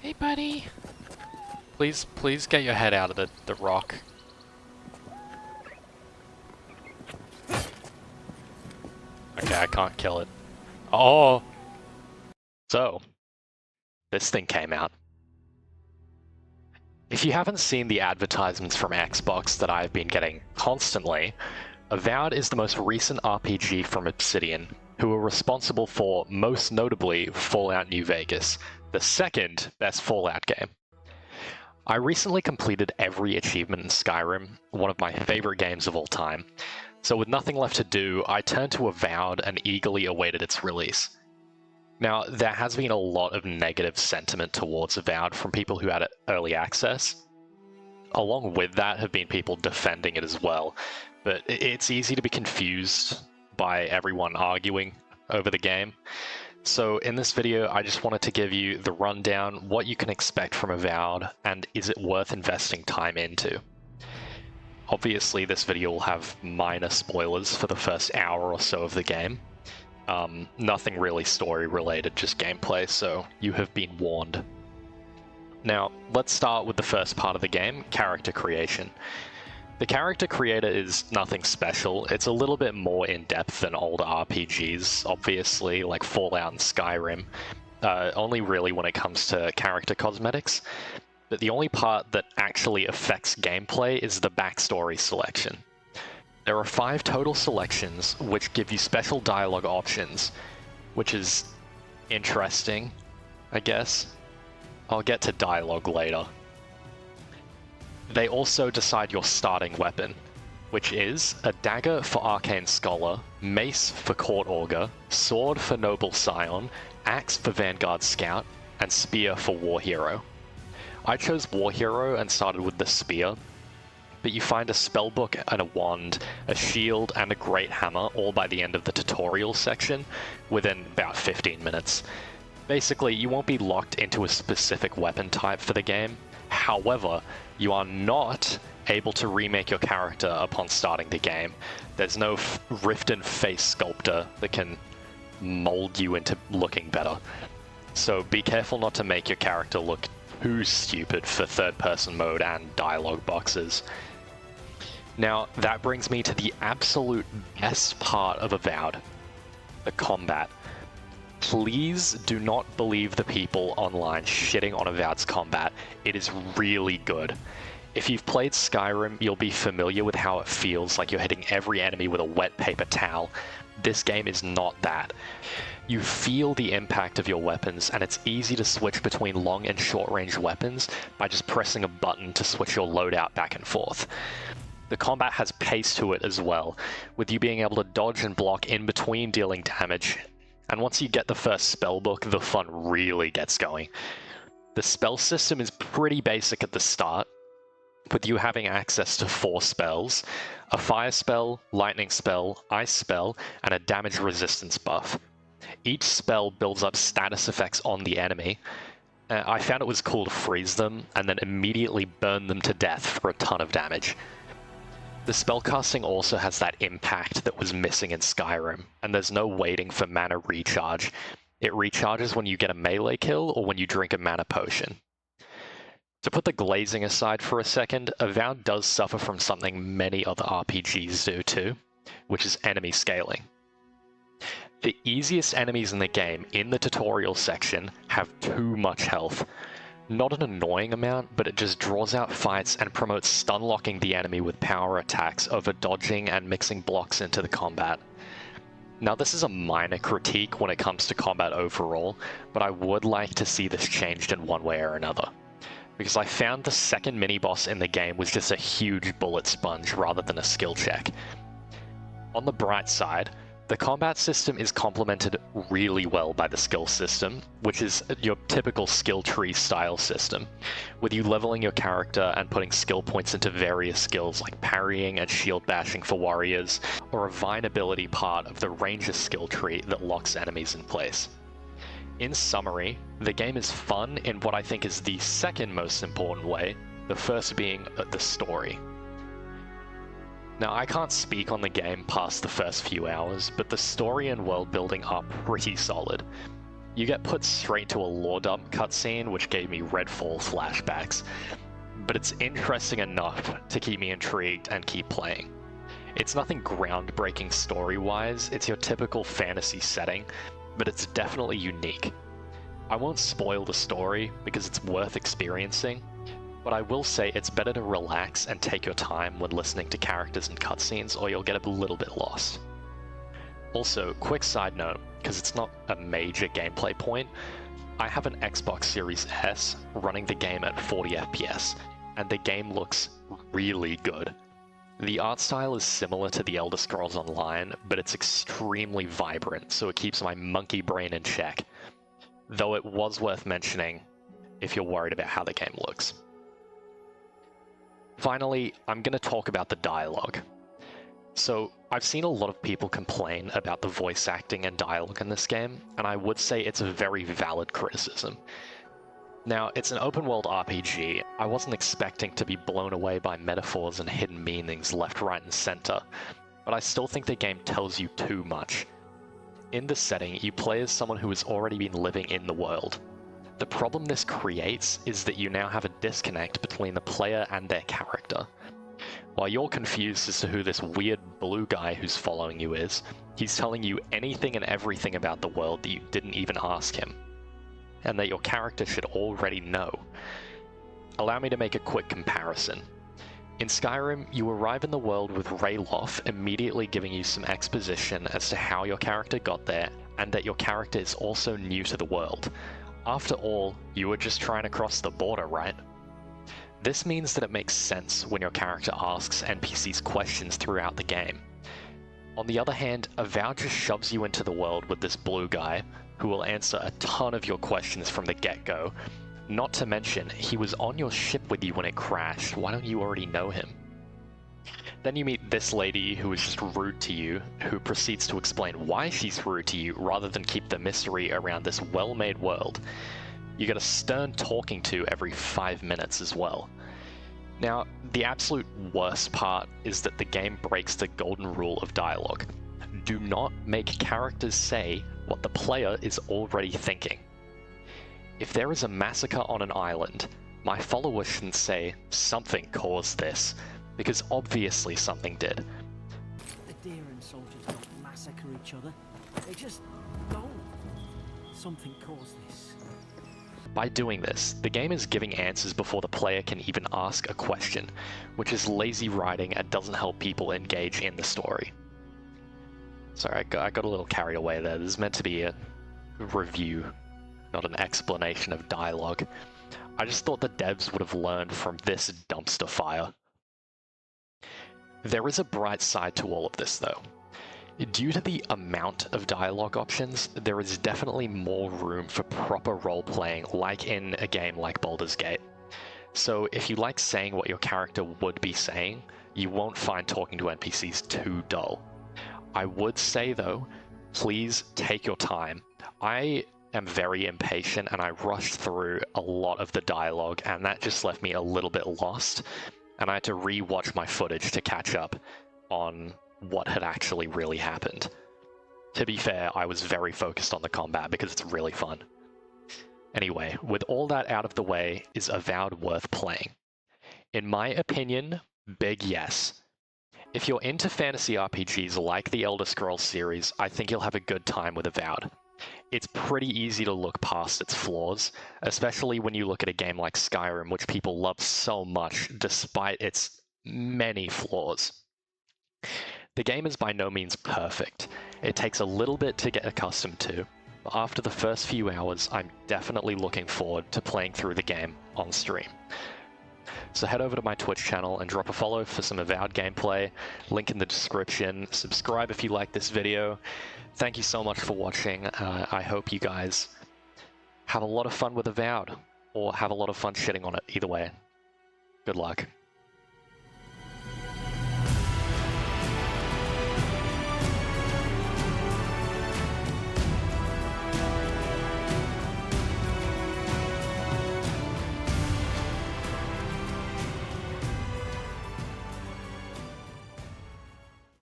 Hey, buddy. Please get your head out of the rock. Okay, I can't kill it. Oh! So, this thing came out. If you haven't seen the advertisements from Xbox that I've been getting constantly, Avowed is the most recent RPG from Obsidian, who are responsible for, most notably, Fallout New Vegas, the second best Fallout game. I recently completed every achievement in Skyrim, one of my favorite games of all time. So with nothing left to do, I turned to Avowed and eagerly awaited its release. Now, there has been a lot of negative sentiment towards Avowed from people who had early access. Along with that have been people defending it as well, but it's easy to be confused by everyone arguing over the game. So in this video, I just wanted to give you the rundown, what you can expect from Avowed, and is it worth investing time into. Obviously, this video will have minor spoilers for the first hour or so of the game. Nothing really story related, just gameplay, so you have been warned. Now, let's start with the first part of the game, character creation. The character creator is nothing special. It's a little bit more in-depth than older RPGs, obviously, like Fallout and Skyrim, only really when it comes to character cosmetics. But the only part that actually affects gameplay is the backstory selection. There are 5 total selections which give you special dialogue options, which is interesting, I guess. I'll get to dialogue later. They also decide your starting weapon, which is a dagger for Arcane Scholar, mace for Court Augur, sword for Noble Scion, axe for Vanguard Scout, and spear for War Hero. I chose War Hero and started with the spear, but you find a spellbook and a wand, a shield, and a great hammer all by the end of the tutorial section within about 15 minutes. Basically, you won't be locked into a specific weapon type for the game. However, you are not able to remake your character upon starting the game. There's no Riften face sculptor that can mold you into looking better. So be careful not to make your character look too stupid for third-person mode and dialogue boxes. Now, that brings me to the absolute best part of Avowed, the combat. Please do not believe the people online shitting on Avowed's combat. It is really good. If you've played Skyrim, you'll be familiar with how it feels like you're hitting every enemy with a wet paper towel. This game is not that. You feel the impact of your weapons, and it's easy to switch between long and short range weapons by just pressing a button to switch your loadout back and forth. The combat has pace to it as well, with you being able to dodge and block in between dealing damage. And once you get the first spellbook, the fun really gets going. The spell system is pretty basic at the start, with you having access to 4 spells, a fire spell, lightning spell, ice spell, and a damage resistance buff. Each spell builds up status effects on the enemy. I found it was cool to freeze them, and then immediately burn them to death for a ton of damage. The spellcasting also has that impact that was missing in Skyrim, and there's no waiting for mana recharge. It recharges when you get a melee kill or when you drink a mana potion. To put the glazing aside for a second, Avowed does suffer from something many other RPGs do too, which is enemy scaling. The easiest enemies in the game in the tutorial section have too much health. Not an annoying amount, but it just draws out fights and promotes stun locking the enemy with power attacks over dodging and mixing blocks into the combat. Now this is a minor critique when it comes to combat overall, but I would like to see this changed in one way or another. Because I found the second mini-boss in the game was just a huge bullet sponge rather than a skill check. On the bright side, the combat system is complemented really well by the skill system, which is your typical skill tree style system, with you leveling your character and putting skill points into various skills like parrying and shield bashing for warriors, or a vine ability part of the ranger skill tree that locks enemies in place. In summary, the game is fun in what I think is the second most important way, the first being the story. Now, I can't speak on the game past the first few hours, but the story and world building are pretty solid. You get put straight to a lore dump cutscene, which gave me Redfall flashbacks, but it's interesting enough to keep me intrigued and keep playing. It's nothing groundbreaking story-wise, it's your typical fantasy setting, but it's definitely unique. I won't spoil the story because it's worth experiencing, but I will say it's better to relax and take your time when listening to characters and cutscenes, or you'll get a little bit lost. Also, quick side note, because it's not a major gameplay point, I have an Xbox Series S running the game at 40 FPS, and the game looks really good. The art style is similar to The Elder Scrolls Online, but it's extremely vibrant, so it keeps my monkey brain in check. Though it was worth mentioning if you're worried about how the game looks. Finally, I'm going to talk about the dialogue. So, I've seen a lot of people complain about the voice acting and dialogue in this game, and I would say it's a very valid criticism. Now, it's an open-world RPG. I wasn't expecting to be blown away by metaphors and hidden meanings left, right, and center, but I still think the game tells you too much. In this setting, you play as someone who has already been living in the world. The problem this creates is that you now have a disconnect between the player and their character. While you're confused as to who this weird blue guy who's following you is, he's telling you anything and everything about the world that you didn't even ask him, and that your character should already know. Allow me to make a quick comparison. In Skyrim, you arrive in the world with Rayloff immediately giving you some exposition as to how your character got there, and that your character is also new to the world. After all, you were just trying to cross the border, right? This means that it makes sense when your character asks NPCs questions throughout the game. On the other hand, Avowed just shoves you into the world with this blue guy, who will answer a ton of your questions from the get-go. Not to mention, he was on your ship with you when it crashed. Why don't you already know him? Then you meet this lady who is just rude to you, who proceeds to explain why she's rude to you rather than keep the mystery around this well-made world. You get a stern talking to every 5 minutes as well. Now, the absolute worst part is that the game breaks the golden rule of dialogue. Do not make characters say what the player is already thinking. If there is a massacre on an island, my followers shouldn't say, "Something caused this," because obviously something did. The deer and soldiers don't massacre each other. They just don't. Something caused this. By doing this, the game is giving answers before the player can even ask a question, which is lazy writing and doesn't help people engage in the story. Sorry, I got a little carried away there. This is meant to be a review, not an explanation of dialogue. I just thought the devs would have learned from this dumpster fire. There is a bright side to all of this, though. Due to the amount of dialogue options, there is definitely more room for proper role-playing, like in a game like Baldur's Gate. So if you like saying what your character would be saying, you won't find talking to NPCs too dull. I would say, though, please take your time. I am very impatient and I rushed through a lot of the dialogue, and that just left me a little bit lost, and I had to re-watch my footage to catch up on what had actually really happened. To be fair, I was very focused on the combat because it's really fun. Anyway, with all that out of the way, is Avowed worth playing? In my opinion, big yes. If you're into fantasy RPGs like the Elder Scrolls series, I think you'll have a good time with Avowed. It's pretty easy to look past its flaws, especially when you look at a game like Skyrim, which people love so much despite its many flaws. The game is by no means perfect. It takes a little bit to get accustomed to, but after the first few hours, I'm definitely looking forward to playing through the game on stream. So head over to my Twitch channel and drop a follow for some Avowed gameplay, link in the description, subscribe if you like this video. Thank you so much for watching. I hope you guys have a lot of fun with Avowed, or have a lot of fun shitting on it, either way. Good luck.